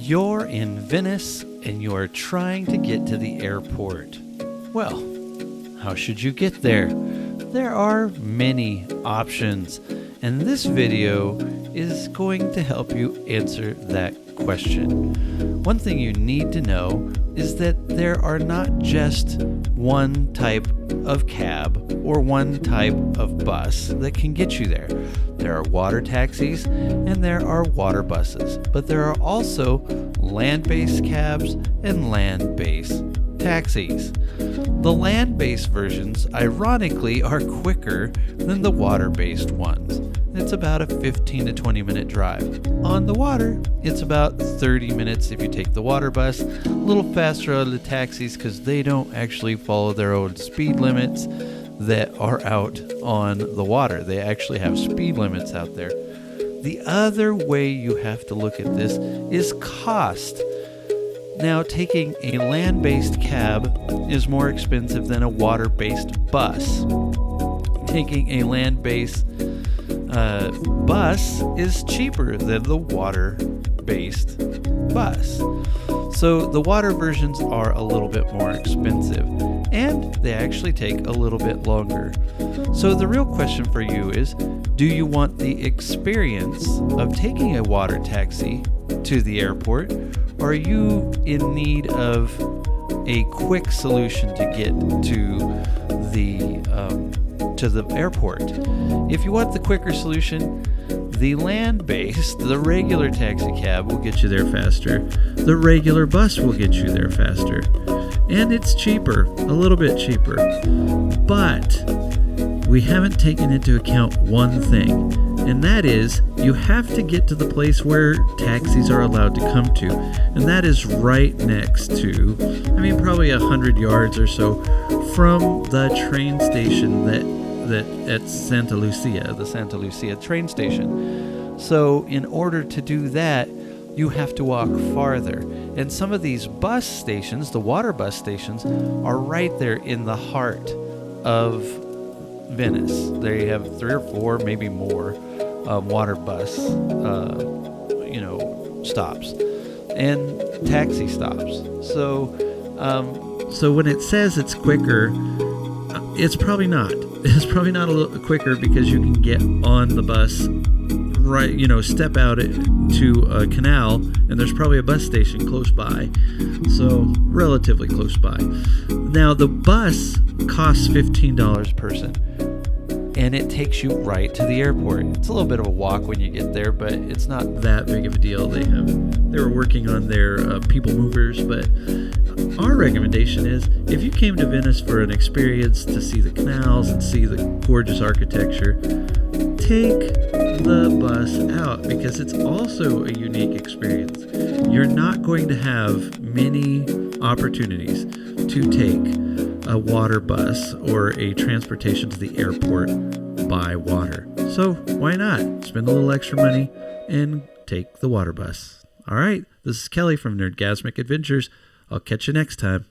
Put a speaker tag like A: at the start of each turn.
A: You're in Venice and you're trying to get to the airport. Well, how should you get there? There are many options, and this video is going to help you answer that question. One thing you need to know is that there are not just one type of cab or one type of bus that can get you there. There are water taxis and there are water buses, but there are also land-based cabs and land-based taxis. The land-based versions, ironically, are quicker than the water-based ones. It's about a 15 to 20 minute drive. On the water, it's about 30 minutes if you take the water bus. A little faster on the taxis because they don't actually follow their own speed limits that are out on the water. They actually have speed limits out there. The other way you have to look at this is cost. Now, taking a land-based cab is more expensive than a water-based bus. Taking a land-based bus is cheaper than the water-based bus. So the water versions are a little bit more expensive, and they actually take a little bit longer. So the real question for you is, do you want the experience of taking a water taxi to the airport, or are you in need of a quick solution to get to the airport? If you want the quicker solution, the land-based, the regular taxi cab will get you there faster. The regular bus will get you there faster. And it's cheaper, a little bit cheaper. But we haven't taken into account one thing, and that is you have to get to the place where taxis are allowed to come to. And that is right next to, probably 100 yards or so from the train station that at Santa Lucia, the Santa Lucia train station. So in order to do that, you have to walk farther. And some of these bus stations, the water bus stations, are right there in the heart of Venice. They have 3 or 4, maybe more, water bus, stops and taxi stops. So when it says it's quicker, it's probably not. It's probably not a little quicker because you can get on the bus, right? Step out to a canal, and there's probably a bus station close by, so relatively close by. Now the bus costs $15 per person, and it takes you right to the airport. It's a little bit of a walk when you get there, but it's not that big of a deal. They were working on their people movers, but our recommendation is if you came to Venice for an experience to see the canals and see the gorgeous architecture, take the bus out because it's also a unique experience. You're not going to have many opportunities to take a water bus or a transportation to the airport by water. So why not spend a little extra money and take the water bus? All right, this is Kelly from Nerdgasmic Adventures. I'll catch you next time.